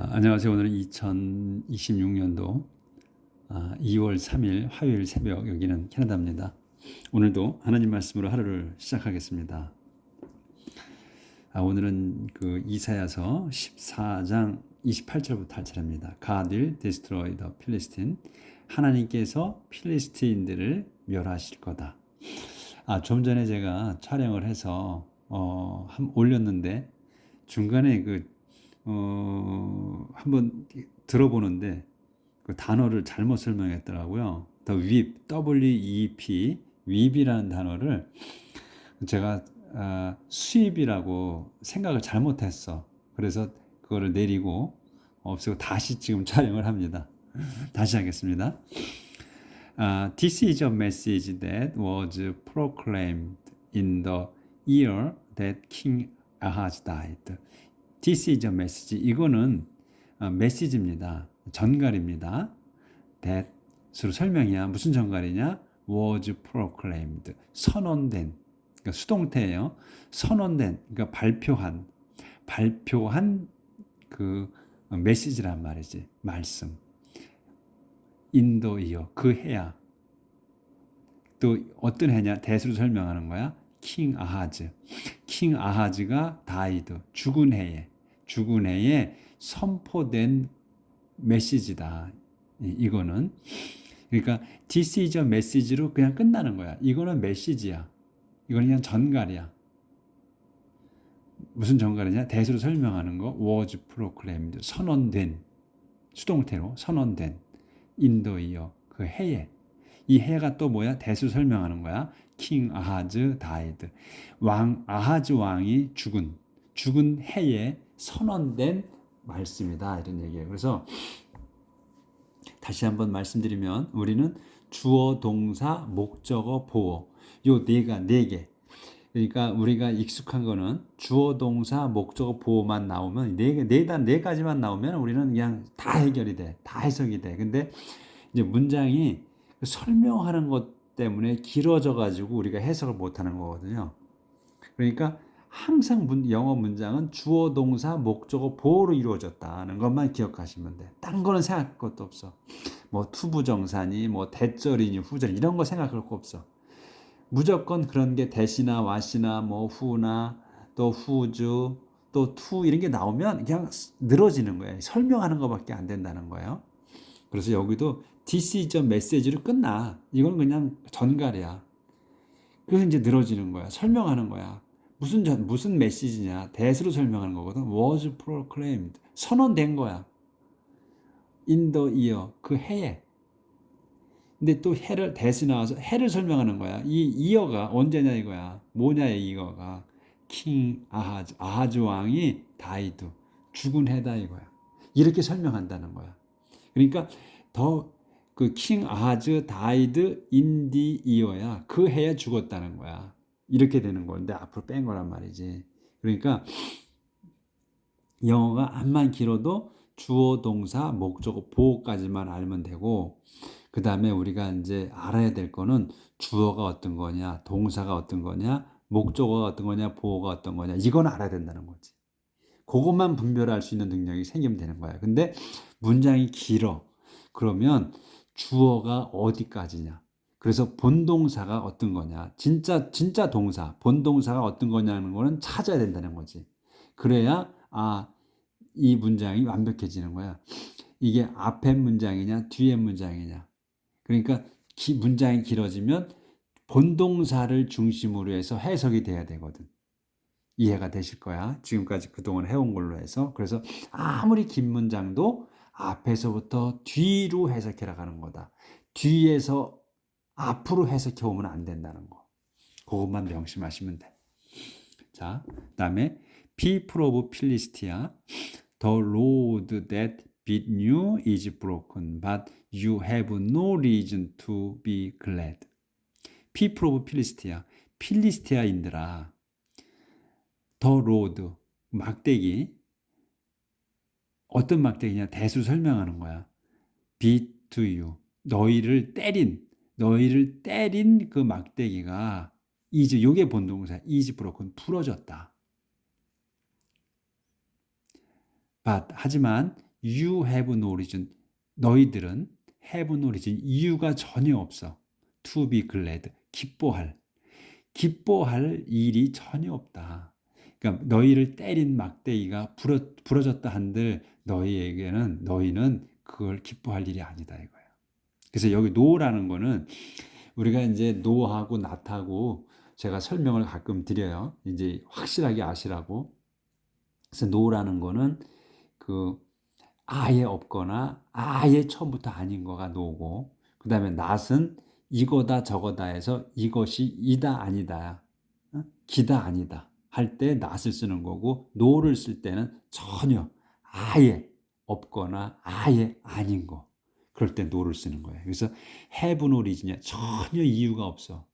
안녕하세요. 오늘은 2026년도 2월 3일 화요일 새벽, 여기는 캐나다입니다. 오늘도 하나님 말씀으로 하루를 시작하겠습니다. 오늘은 그 이사야서 14장 28절부터 할 차례입니다. God will destroy the Philistine. 하나님께서 필리스틴들을 멸하실 거다. 좀 전에 제가 촬영을 해서 올렸는데 중간에 한번 들어보는데 그 단어를 잘못 설명했더라고요. The whip, W-E-P, whip이라는 단어를 제가 수입이라고 생각을 잘못했어. 그래서 그거를 내리고 없애고 다시 지금 촬영을 합니다. 다시 하겠습니다. This is a message that was proclaimed in the year that King Ahaz died. This is a message. 이거는 메시지입니다. 전갈입니다. that으로 설명이야. 무슨 전갈이냐? was proclaimed. 선언된. 그러니까 수동태예요. 선언된. 그러니까 발표한 그 메시지란 말이지. 말씀. in the year. 그 해야. 또 어떤 해냐? 대수로 설명하는 거야. 킹 아하즈. 킹 아하즈가 died. 죽은 해에 선포된 메시지다. 이거는 그러니까 this is a message로 그냥 끝나는 거야. 이거는 메시지야. 이거는 그냥 전갈이야. 무슨 전갈이냐? 대수로 설명하는 거 was proclaimed. 선언된. 수동태로 선언된. in the year. 그 해에. 이 해가 또 뭐야? 대수로 설명하는 거야. king 아하즈 died. 아하즈 왕이 죽은 해에 선언된 말씀이다. 이런 얘기예요. 그래서 다시 한번 말씀드리면 우리는 주어, 동사, 목적어, 보어 요 네 개. 그러니까 우리가 익숙한 거는 주어, 동사, 목적어, 보어만 나오면 네 가지만 나오면 우리는 그냥 다 해결이 돼. 다 해석이 돼. 근데 이제 문장이 설명하는 것 때문에 길어져 가지고 우리가 해석을 못 하는 거거든요. 그러니까 항상 영어 문장은 주어, 동사, 목적어, 보어로 이루어졌다는 것만 기억하시면 돼. 딴 거는 생각할 것도 없어. 뭐 투부정사니, 뭐 대절이니, 후절 이런 거 생각할 거 없어. 무조건 그런 게 대시나 와시나 뭐 후나 또 후주 또 투 이런 게 나오면 그냥 늘어지는 거예요. 설명하는 것밖에 안 된다는 거예요. 그래서 여기도 this is a message로 끝나. 이건 그냥 전갈이야. 그래서 이제 늘어지는 거야. 설명하는 거야. 무슨 메시지냐? 대수로 설명하는 거거든. was proclaimed. 선언된 거야. in the year. 그 해에. 근데 또 해를 대수 나와서 해를 설명하는 거야. 이 이어가 언제냐 이거야. 뭐냐 이거가. 킹 아하즈 왕이 다이드. 죽은 해다 이거야. 이렇게 설명한다는 거야. 그러니까 더 그 킹 아하즈 다이드 인디 이어야. 그 해에 죽었다는 거야. 이렇게 되는 건데 앞으로 뺀 거란 말이지. 그러니까 영어가 암만 길어도 주어, 동사, 목적어, 보어까지만 알면 되고 그 다음에 우리가 이제 알아야 될 거는 주어가 어떤 거냐, 동사가 어떤 거냐, 목적어가 어떤 거냐, 보어가 어떤 거냐 이건 알아야 된다는 거지. 그것만 분별할 수 있는 능력이 생기면 되는 거야. 근데 문장이 길어. 그러면 주어가 어디까지냐? 그래서 본동사가 어떤 거냐? 진짜 동사, 본동사가 어떤 거냐는 거는 찾아야 된다는 거지. 그래야 이 문장이 완벽해지는 거야. 이게 앞에 문장이냐, 뒤에 문장이냐. 그러니까 문장이 길어지면 본동사를 중심으로 해서 해석이 돼야 되거든. 이해가 되실 거야. 지금까지 그동안 해온 걸로 해서. 그래서 아무리 긴 문장도 앞에서부터 뒤로 해석해 나가는 거다. 뒤에서 앞으로 해석해 오면 안 된다는 거. 그것만 명심하시면 돼. 자, 그다음에 people of Philistia, the road that beat you is broken, but you have no reason to be glad. people of Philistia, 필리스티아인들아, the road, 막대기, 어떤 막대기냐? 대수 설명하는 거야. beat to you, 너희를 때린 그 막대기가 is, 요게 본동사, is broken, 부러졌다. But, 하지만 You have no reason. 너희들은 have no reason. 이유가 전혀 없어. To be glad. 기뻐할 일이 전혀 없다. 그러니까 너희를 때린 막대기가 부러졌다 한들 너희는 그걸 기뻐할 일이 아니다 이거예요. 그래서 여기 no라는 거는 우리가 이제 no하고 not하고 제가 설명을 가끔 드려요. 이제 확실하게 아시라고. 그래서 no라는 거는 그 아예 없거나 아예 처음부터 아닌 거가 no고, 그 다음에 not은 이거다 저거다 해서 이것이 이다 아니다, 기다 아니다 할 때 not을 쓰는 거고, no를 쓸 때는 전혀 아예 없거나 아예 아닌 거, 그럴 때 no를 쓰는 거예요. 그래서 have no reason이야. 전혀 이유가 없어.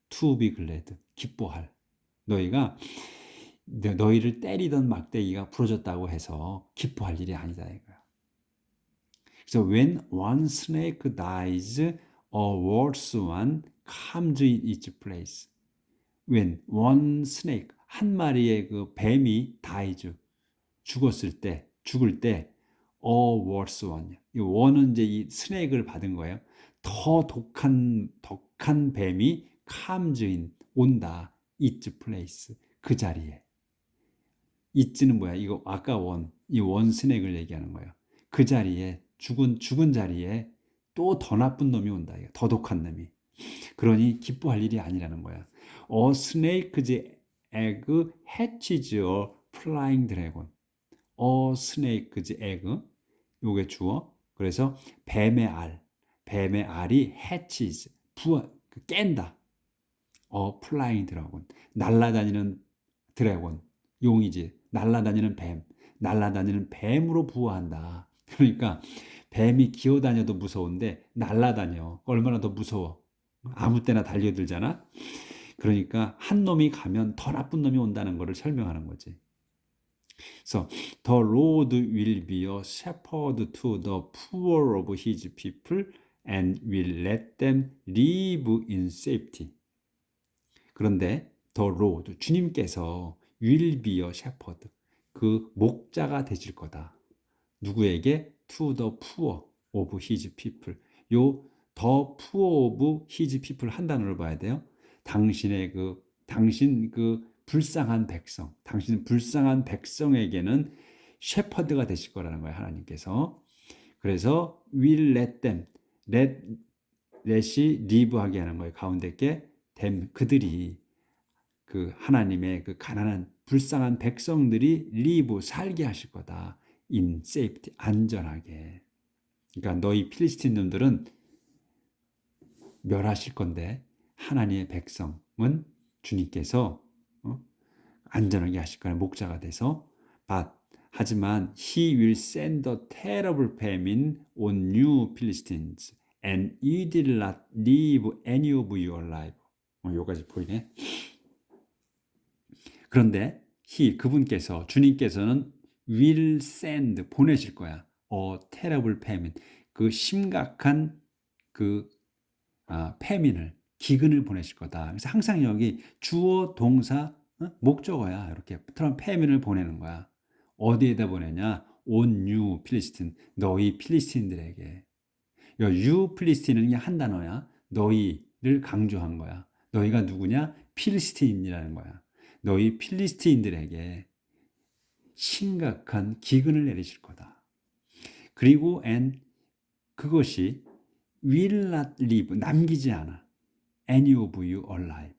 to be glad. 기뻐할. 너희를 때리던 막대기가 부러졌다고 해서 기뻐할 일이 아니다 이거야. 그래서 when one snake dies, a worse one comes in its place. when one snake, 한 마리의 그 뱀이 dies, 죽을 때 a worse one. 이 one은 이제 이 스네이크를 받은 거예요. 더 독한 뱀이 comes in, 온다. its place, 그 자리에. it는 뭐야? 이거 아까 이 원 스낵을 얘기하는 거예요. 그 자리에 죽은 자리에 또 더 나쁜 놈이 온다. 더 독한 놈이. 그러니 기뻐할 일이 아니라는 거야. A snake's egg hatches a flying dragon. A snake's egg. 요게 주어. 그래서 뱀의 알이 hatches, 깬다. A flying dragon. 날아다니는 드래곤. 용이지. 날아다니는 뱀으로 부화한다. 그러니까 뱀이 기어다녀도 무서운데 날아다녀. 얼마나 더 무서워. 아무 때나 달려들잖아. 그러니까 한 놈이 가면 더 나쁜 놈이 온다는 것을 설명하는 거지. 그래서 The Lord will be a shepherd to the poor of his people and will let them live in safety. 그런데 The Lord, 주님께서 will be a shepherd, 그 목자가 되실 거다. 누구에게? To the poor of his people. 요 the poor of his people 한 단어를 봐야 돼요. 당신 불쌍한 백성, 당신 불쌍한 백성에게는 셰퍼드가 되실 거라는 거예요, 하나님께서. 그래서 will let them, let이 live하게 하는 거예요. 가운데 게 them, 그들이, 그 하나님의 그 가난한 불쌍한 백성들이 live, 살게 하실 거다. in safety, 안전하게. 그러니까 너희 필리스틴 놈들은 멸하실 건데 하나님의 백성은 주님께서 안전하게 하실 거예요. 목자가 돼서. 하지만 he will send a terrible famine on you Philistines and you did not leave any of your life. 여기까지 보이네. 그런데 그분께서, 주님께서는 will send, 보내실 거야. terrible famine, 그 심각한 패민을, 기근을 보내실 거다. 그래서 항상 여기 주어, 동사, 목적어야. 이렇게 패민을 보내는 거야. 어디에다 보내냐? on you 필리스틴, 너희 필리스틴들에게. you 필리스틴은 한 단어야. 너희를 강조한 거야. 너희가 누구냐? 필리스틴이라는 거야. 너희 필리스틴들에게 심각한 기근을 내리실 거다. 그리고 그것이 will not leave, 남기지 않아. any of you alive.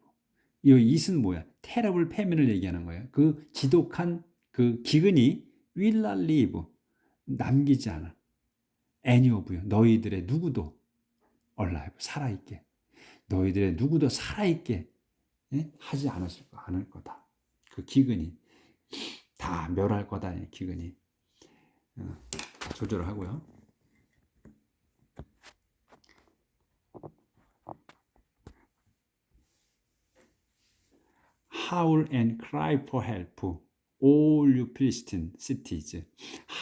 이 it은 뭐야? terrible famine을 얘기하는 거예요. 그 지독한 그 기근이 will not leave, 남기지 않아. any of you, 너희들의 누구도 alive, 살아있게. 너희들의 누구도 살아있게 하지 않을 거다. 그 기근이 다 멸할 거다. 기근이. 조절을 하고요. Howl and cry for help, all you Philistine cities.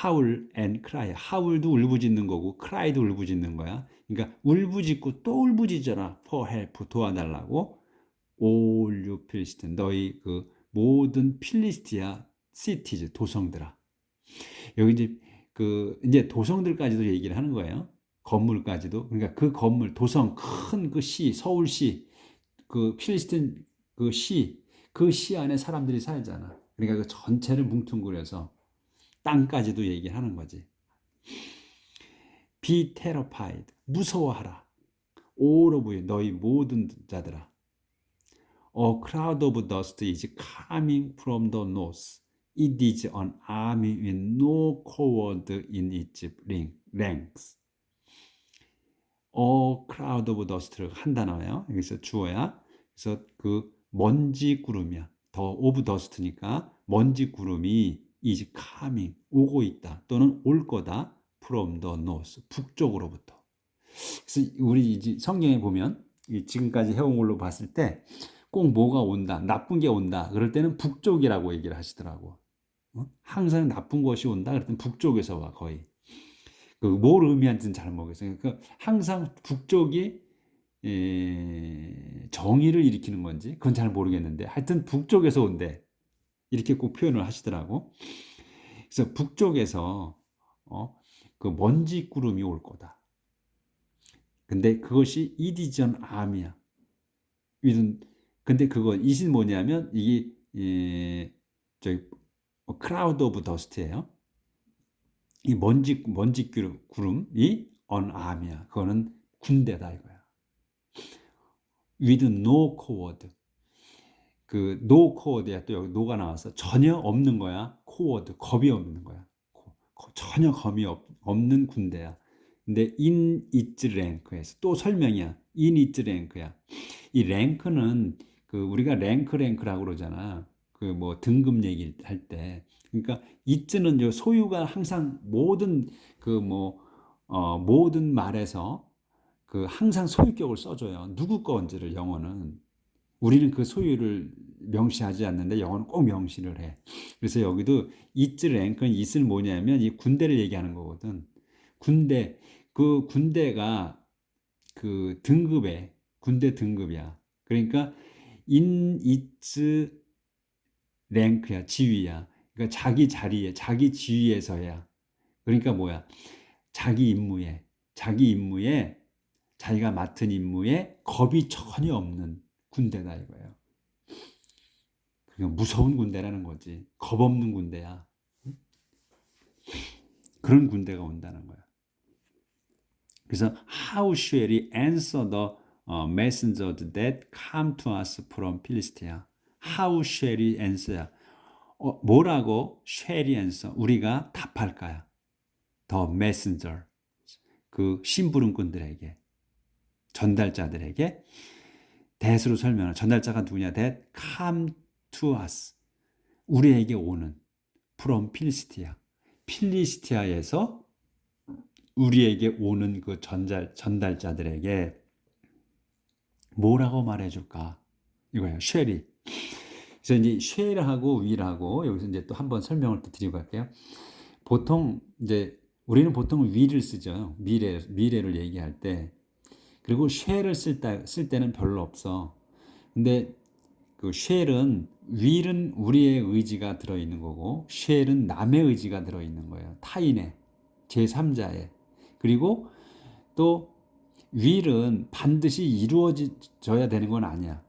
Howl and cry. howl도 울부짖는 거고 cry도 울부짖는 거야. 그러니까 울부짖고 또 울부짖어라. for help, 도와달라고. all you Philistine, 너희 그 모든 필리스티아 cities, 도성들아. 여기 이제 그 이제 도성들까지도 얘기를 하는 거예요. 건물까지도. 그러니까 그 건물, 도성, 큰 그 시, 서울시, 그 필리스틴 그 시 안에 사람들이 살잖아. 그러니까 그 전체를 뭉뚱그려서 땅까지도 얘기하는 거지. Be terrified. 무서워하라. All of you. 너희 모든 자들아. A cloud of dust is coming from the north. It is an army with no coward in its ranks. A cloud of dust를 한 단어예요. 여기서 주어야. 그래서 그 먼지 구름이야. 더 오브 더스트니까 먼지 구름이 is coming 오고 있다. 또는 올 거다. from the north 북쪽으로부터. 그래서 우리 성경에 보면 지금까지 해온 걸로 봤을 때 꼭 뭐가 온다, 나쁜 게 온다. 그럴 때는 북쪽이라고 얘기를 하시더라고. 항상 나쁜 것이 온다. 그럴 때는 북쪽에서 와 거의. 뭘 의미하는지는 잘 모르겠어요. 그러니까 항상 북쪽이 정의를 일으키는 건지 그건 잘 모르겠는데 하여튼 북쪽에서 온대. 이렇게 꼭 표현을 하시더라고. 그래서 북쪽에서 그 먼지 구름이 올 거다. 근데 그것이 이디전 암이야. 근데 그거 이신 뭐냐면 이게 저기 크라우드 오브 더스트예요. 이 먼지 구름이 on arm이야. 그거는 군대다 이거야. With no coward. 그 no coward야. 또 여기 no가 나와서 전혀 없는 거야. coward 겁이 없는 거야. 전혀 겁이 없는 군대야. 근데 in its rank에서 또 설명이야. in its rank야. 이 랭크는 그 우리가 랭크라고 그러잖아. 그 뭐 등급 얘기할 때. 그러니까 it는 요 소유가 항상 모든 그 모든 말에서 그 항상 소유격을 써줘요. 누구 건지를 영어는. 우리는 그 소유를 명시하지 않는데 영어는 꼭 명시를 해. 그래서 여기도 its rank는 it은 뭐냐면 이 군대를 얘기하는 거거든. 그 군대가 그 군대 등급이야. 그러니까 in its rank야, 지위야. 그러니까 자기 자리에, 자기 지위에서야. 그러니까 뭐야? 자기 임무에, 자기가 맡은 임무에 겁이 전혀 없는 군대다 이거예요. 그러니까 무서운 군대라는 거지. 겁 없는 군대야. 그런 군대가 온다는 거야. 그래서 how shall we answer the messengers that come to us from Philistia? How shall we answer? 뭐라고 shall we answer? 우리가 답할까요? The messenger. 그 심부름꾼들에게, 전달자들에게 that으로 설명하는 전달자가 누구냐? that come to us. 우리에게 오는 from Philistia. 필리스티아에서 우리에게 오는 그 전달자들에게 뭐라고 말해줄까? 이거예요. 쉘이. 그래서 이제 쉘하고 위라고 여기서 이제 또 한번 설명을 또 드리고 갈게요. 보통 이제 우리는 보통 위를 쓰죠. 미래를 얘기할 때. 그리고 쉘을 쓸 때는 별로 없어. 근데 그 쉘은 윌은 우리의 의지가 들어있는 거고 쉘은 남의 의지가 들어있는 거예요. 타인의, 제3자의. 그리고 또 윌은 반드시 이루어져야 되는 건 아니야.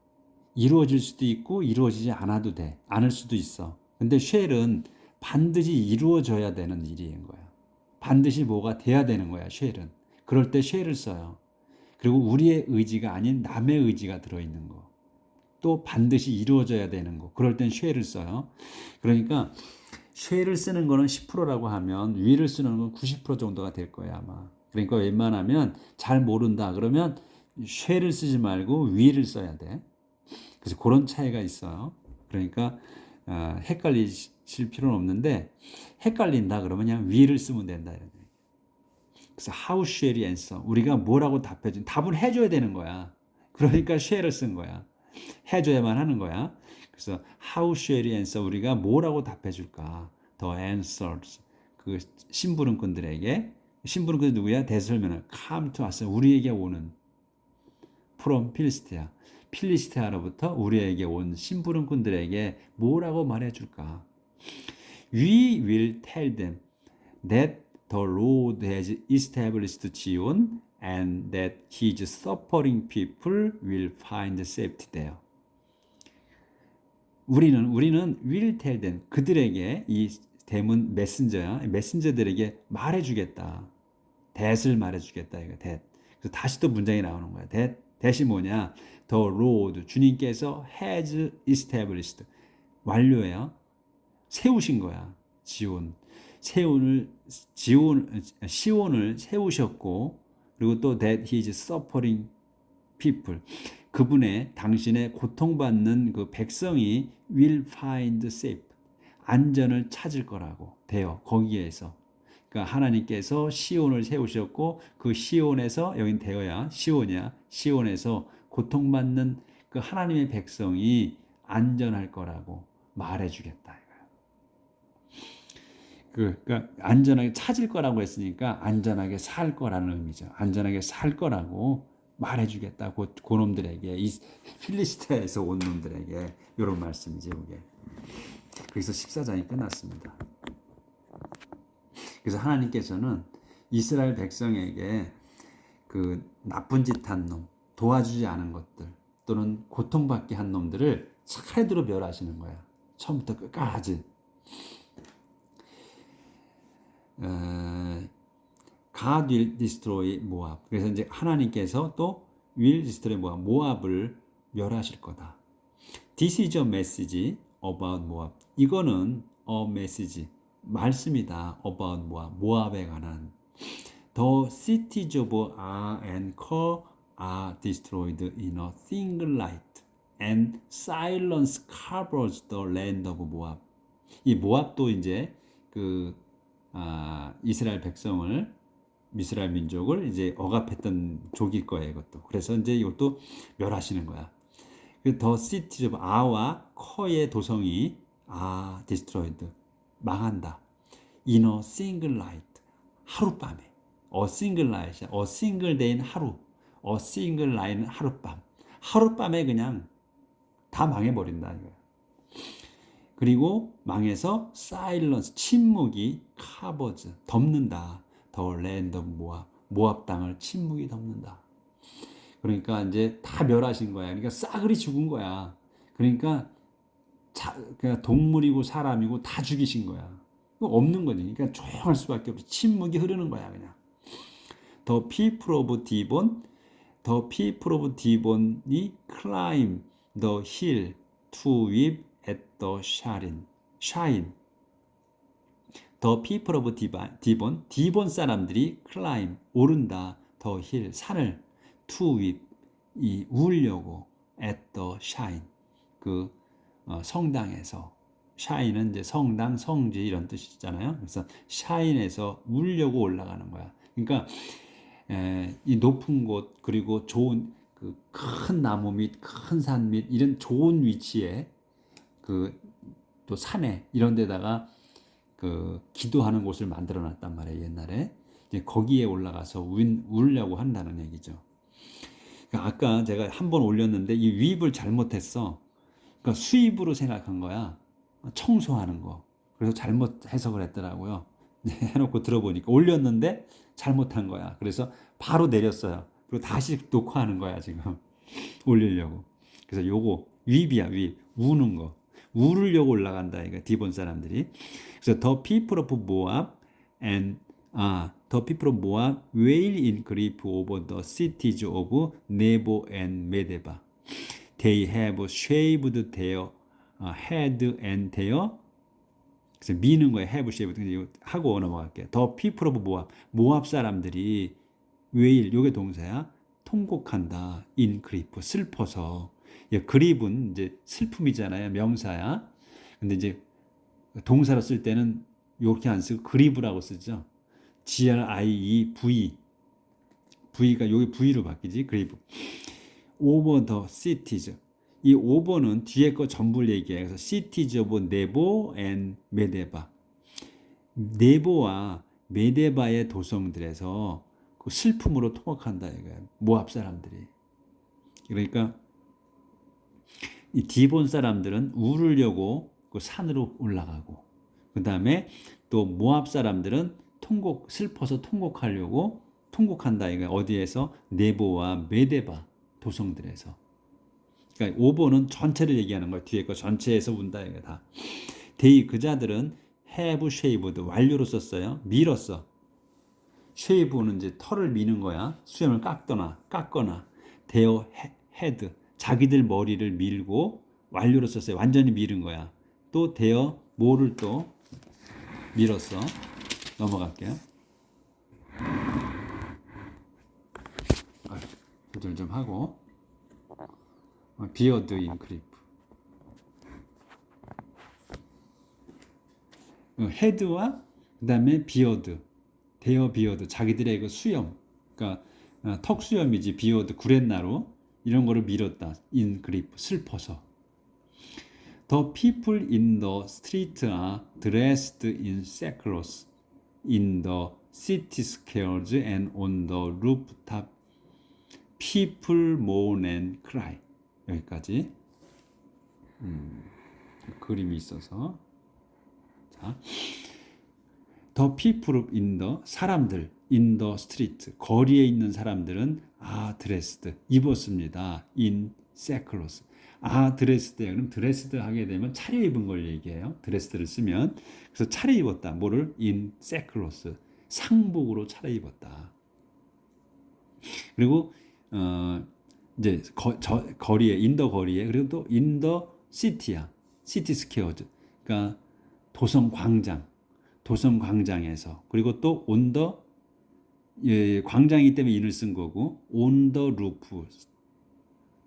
이루어질 수도 있고 이루어지지 않을 수도 있어. 근데 쉘은 반드시 이루어져야 되는 일인 거야. 반드시 뭐가 돼야 되는 거야, 쉘은. 그럴 때 쉘을 써요. 그리고 우리의 의지가 아닌 남의 의지가 들어있는 거. 또 반드시 이루어져야 되는 거. 그럴 땐 쉘을 써요. 그러니까 쉘을 쓰는 거는 10%라고 하면 위를 쓰는 건 90% 정도가 될 거야 아마. 그러니까 웬만하면 잘 모른다 그러면 쉘을 쓰지 말고 위를 써야 돼. 그래서 그런 차이가 있어요. 그러니까 헷갈리실 필요는 없는데 헷갈린다 그러면 그냥 위를 쓰면 된다. 그래서 how shall we answer? 우리가 뭐라고 답해준? 답을 해줘야 되는 거야. 그러니까 shall을 쓴 거야. 해줘야만 하는 거야. 그래서 how shall we answer? 우리가 뭐라고 답해줄까? The answers. 그 심부름꾼들에게 누구야? 대설면을 come to us. 우리에게 오는 from 필리스티아. 필리스티아로부터 우리에게 온 심부름꾼들에게 뭐라고 말해줄까? We will tell them that the Lord has established 지온 and that his suffering people will find safety there. 우리는 will tell them 그들에게 이 댐은 메신저들에게 말해주겠다. that을 말해주겠다 이거 that. 그래서 다시 또 문장이 나오는 거야. that이 뭐냐? The Lord 주님께서 has established 완료해요. 세우신 거야. 시온을 세우셨고 그리고 또 that his suffering people 그분의 당신의 고통받는 그 백성이 will find safe 안전을 찾을 거라고 돼요. 거기에서 그러니까 하나님께서 시온을 세우셨고 그 시온에서 여긴 되어야 시온이야. 시온에서 고통받는 그 하나님의 백성이 안전할 거라고 말해주겠다 이거야. 그러니까 안전하게 찾을 거라고 했으니까 안전하게 살 거라는 의미죠. 안전하게 살 거라고 말해주겠다. 고놈들에게 이 필리스트에서 온 놈들에게 이런 말씀이지 이게. 그래서 14장이 끝났습니다. 그래서 하나님께서는 이스라엘 백성에게 그 나쁜 짓 한 놈, 도와주지 않은 것들 또는 고통받게 한 놈들을 차례대로 멸하시는 거야. 처음부터 끝까지. God will destroy 모압. 그래서 이제 하나님께서 또 will destroy 모압을 멸하실 거다. This is a message about 모압. 이거는 a message 말씀이다. about 모압에 관한. The cities of Ar and Kir are destroyed in a single night, and silence covers the land of 모압. 이 모압도 이제 이스라엘 백성을 이스라엘 민족을 이제 억압했던 족일 거예요. 이것도. 그래서 이제 이것도 멸하시는 거야. 더 시티즈 오브 아와 커의 도성이 destroyed 망한다. In a single night 하룻밤에 a single night a single day는 하루 a single night는 하룻밤 하룻밤에 그냥 다 망해버린다 이거야. 그리고 망해서 silence 침묵이 covers 덮는다. The land of 모압 땅을 침묵이 덮는다. 그러니까 이제 다 멸하신 거야. 그러니까 싸그리 죽은 거야. 그러니까 그냥 동물이고 사람이고 다 죽이신 거야. 없는 거지. 그러니까 조용할 수밖에 없어. 침묵이 흐르는 거야 그냥. The people of Dibon이 climb the hill to weep at the shrine. The people of 디본 사람들이 climb 오른다. the hill 산을 to weep 이 울려고 at the shrine 그 성당에서 shine은 이제 성당 성지 이런 뜻이잖아요. 그래서 shine에서 울려고 올라가는 거야. 그러니까 이 높은 곳 그리고 좋은 그 큰 나무 및 큰 산 및 이런 좋은 위치에 그 또 산에 이런 데다가 그 기도하는 곳을 만들어 놨단 말이에요. 옛날에 이제 거기에 올라가서 울려고 한다는 얘기죠. 그러니까 아까 제가 한번 올렸는데 이 위입을 잘못했어. 그러니까 수입으로 생각한 거야. 청소하는 거. 그래서 잘못 해석을 했더라고요. 해놓고 들어보니까 올렸는데 잘못한 거야. 그래서 바로 내렸어요. 그리고 다시 녹화하는 거야 지금 올리려고. 그래서 요거 위입이야 위입 우는 거. 울으려고 올라간다 이거 디본 사람들이. 그래서 the people of Moab and the people of Moab wail in grief over the cities of Nebo and Medeba. They have shaved their head and their 그래서 미는 거에 have shaved 하고 넘어갈게요. The people of Moab 모압 사람들이 wail 요게 동사야. 통곡한다. in grief 슬퍼서. 그립은 이제 슬픔이잖아요. 명사야. 근데 이제 동사로 쓸 때는 이렇게 안 쓰고 그립이라고 쓰죠. GRIEV. V가 여기 V로 바뀌지. 그립. over the cities. 이 over는 뒤에 거 전부를 얘기해요. 그래서 cities of Nebo and Medeba. 네보와 메데바의 도성들에서 그 슬픔으로 통곡한다 이거야. 모압 사람들이. 그러니까 이 디본 사람들은 울으려고 그 산으로 올라가고 그 다음에 또 모압 사람들은 슬퍼서 통곡하려고 통곡한다. 이거 어디에서? 네보와 메데바 도성들에서. 그러니까 오보는 전체를 얘기하는 거야. 뒤에 거 전체에서 운다 이거 다. 데이 그자들은 have shaved 완료로 썼어요. 밀었어. shave는 이제 털을 미는 거야. 수염을 깎거나. their head 자기들 머리를 밀고 완료로 썼어요. 완전히 밀은 거야. 또 their 뭐를 또 밀었어. 넘어갈게요. 조절 좀 하고. beard in clip. 헤드와 그다음에 비어드, 대어 비어드, 자기들의 그 수염, 그러니까 턱 수염이지 비어드, 구렛나루 이런 거를 밀었다. in grip, 슬퍼서. The people in the street are dressed in sackcloth in the city squares and on the rooftop. People mourn and cry. 여기까지. 그림이 있어서. 자, the people in the 사람들 in the street 거리에 있는 사람들은 dressed 입었습니다. in sackcloth. dressed. 그럼 dressed 하게 되면 차려입은 걸 얘기해요. dressed를 쓰면 그래서 차려입었다. 뭐를? in sackcloth 상복으로 차려입었다. 그리고 이제 거리에 in the 거리에 그리고 또 in the city야. city squares. 그러니까 도성 광장에서 그리고 또 on the 광장이기 때문에 in을 쓴 거고 on the roof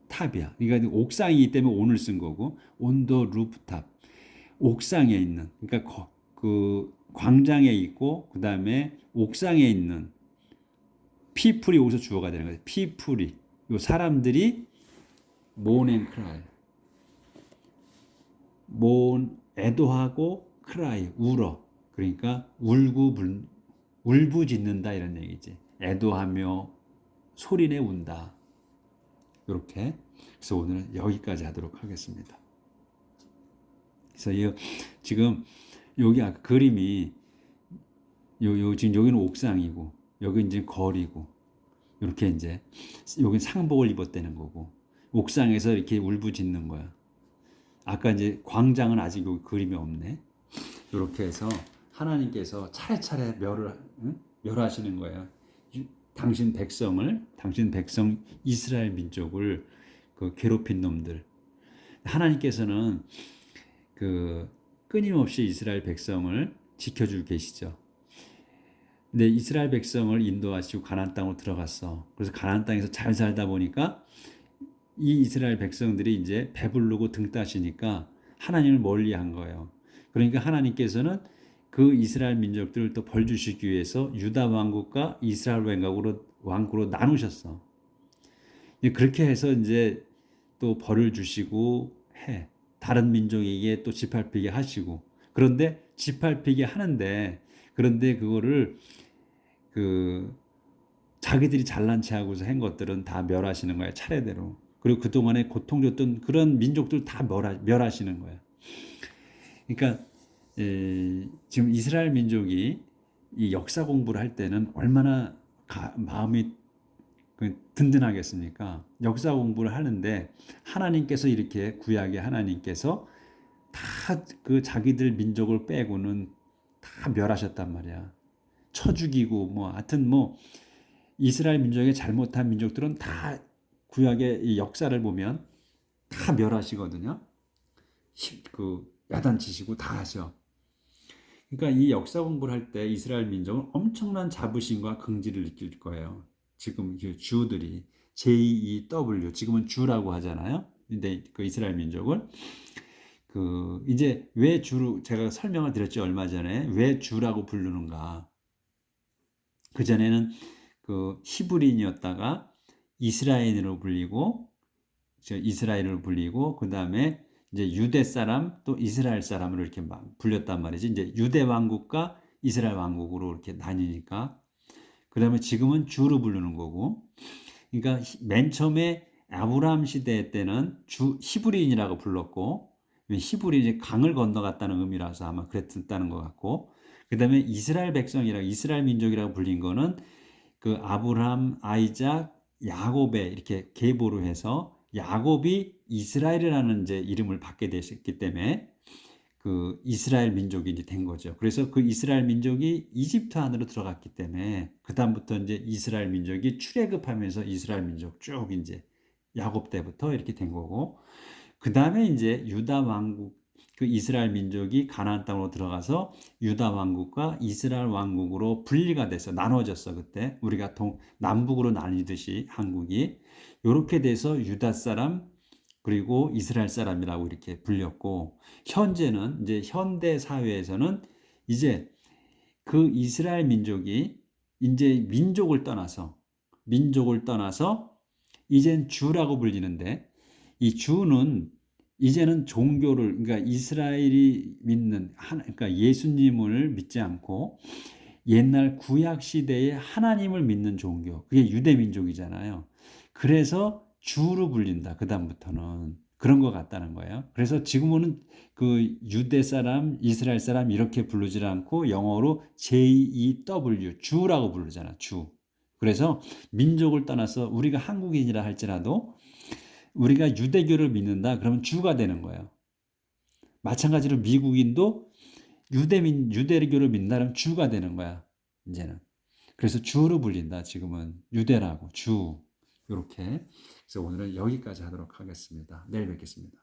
탑이야. 그러니까 옥상이기 때문에 on을 쓴 거고 on the rooftop 옥상에 있는 그러니까 그 광장에 있고 그 다음에 옥상에 있는 people이 여기서 주어가 되는 거예요. people이 요 사람들이 mourn and cry mourn 애도하고 cry 울어. 그러니까 울부짖는다 이런 얘기지. 애도하며 소리내 운다. 이렇게. 그래서 오늘은 여기까지 하도록 하겠습니다. 그래서 지금 여기 아까 그림이 지금 여기는 옥상이고 여기 이제 거리고 이렇게 이제 여기 상복을 입었다는 거고 옥상에서 이렇게 울부짖는 거야. 아까 이제 광장은 아직 여기 그림이 없네. 이렇게 해서 하나님께서 차례차례 멸하시는 거예요. 당신 백성 이스라엘 민족을 그 괴롭힌 놈들. 하나님께서는 그 끊임없이 이스라엘 백성을 지켜주고 계시죠. 근데 이스라엘 백성을 인도하시고 가나안 땅으로 들어갔어. 그래서 가나안 땅에서 잘 살다 보니까 이 이스라엘 백성들이 이제 배부르고 등 따시니까 하나님을 멀리한 거예요. 그러니까 하나님께서는 그 이스라엘 민족들을 또 벌 주시기 위해서 유다 왕국과 이스라엘 왕국으로 나누셨어. 그렇게 해서 이제 또 벌을 주시고 해. 다른 민족에게 또 지팔피게 하시고. 그런데 지팔피게 하는데 그런데 그거를 자기들이 잘난 체 하고서 한 것들은 다 멸하시는 거야. 차례대로. 그리고 그동안에 고통 줬던 그런 민족들 다 멸하시는 거야. 그러니까 지금 이스라엘 민족이 이 역사 공부를 할 때는 얼마나 마음이 든든하겠습니까? 역사 공부를 하는데 하나님께서 이렇게 구약의 하나님께서 다 그 자기들 민족을 빼고는 다 멸하셨단 말이야. 쳐 죽이고 하여튼 이스라엘 민족의 잘못한 민족들은 다 구약의 이 역사를 보면 다 멸하시거든요. 야단치시고 다 하셔. 그러니까 이 역사 공부를 할 때 이스라엘 민족은 엄청난 자부심과 긍지를 느낄 거예요. 지금 주들이 JEW 지금은 주라고 하잖아요. 근데 그 이스라엘 민족을 이제 왜 주로 제가 설명을 드렸죠 얼마 전에 왜 주라고 부르는가. 그 전에는 히브리인이었다가 이스라엘으로 불리고 그 다음에 이제 유대 사람 또 이스라엘 사람으로 이렇게 불렸단 말이지. 이제 유대 왕국과 이스라엘 왕국으로 이렇게 나뉘니까. 그다음에 지금은 주로 부르는 거고. 그러니까 맨 처음에 아브라함 시대 때는 히브리인이라고 불렀고, 히브리인이 강을 건너갔다는 의미라서 아마 그랬다는 것 같고, 그다음에 이스라엘 백성이라고 이스라엘 민족이라고 불린 거는 그 아브라함, 아이작, 야곱의 이렇게 계보로 해서 야곱이 이스라엘이라는 이제 이름을 받게 됐기 때문에 그 이스라엘 민족이 이제 된 거죠. 그래서 그 이스라엘 민족이 이집트 안으로 들어갔기 때문에 그다음부터 이제 이스라엘 민족이 출애굽하면서 이스라엘 민족 쭉 이제 야곱 때부터 이렇게 된 거고, 그다음에 이제 유다 왕국, 그 이스라엘 민족이 가나안 땅으로 들어가서 유다 왕국과 이스라엘 왕국으로 분리가 돼서 나눠졌어. 그때 우리가 남북으로 나뉘듯이 한국이 요렇게 돼서 유다 사람 그리고 이스라엘 사람이라고 이렇게 불렸고, 현재는 이제 현대 사회에서는 이제 그 이스라엘 민족이 이제 민족을 떠나서 이젠 주라고 불리는데, 이 주는 이제는 종교를, 그러니까 이스라엘이 믿는 그러니까 예수님을 믿지 않고 옛날 구약 시대의 하나님을 믿는 종교, 그게 유대 민족이잖아요. 그래서 주로 불린다. 그다음부터는 그런 것 같다는 거예요. 그래서 지금은 그 유대 사람, 이스라엘 사람 이렇게 부르지 않고 영어로 JEW, 주라고 부르잖아. 주. 그래서 민족을 떠나서 우리가 한국인이라 할지라도 우리가 유대교를 믿는다 그러면 주가 되는 거예요. 마찬가지로 미국인도 유대교를 믿는다면 주가 되는 거야. 이제는. 그래서 주로 불린다. 지금은 유대라고 주. 이렇게. 그래서 오늘은 여기까지 하도록 하겠습니다. 내일 뵙겠습니다.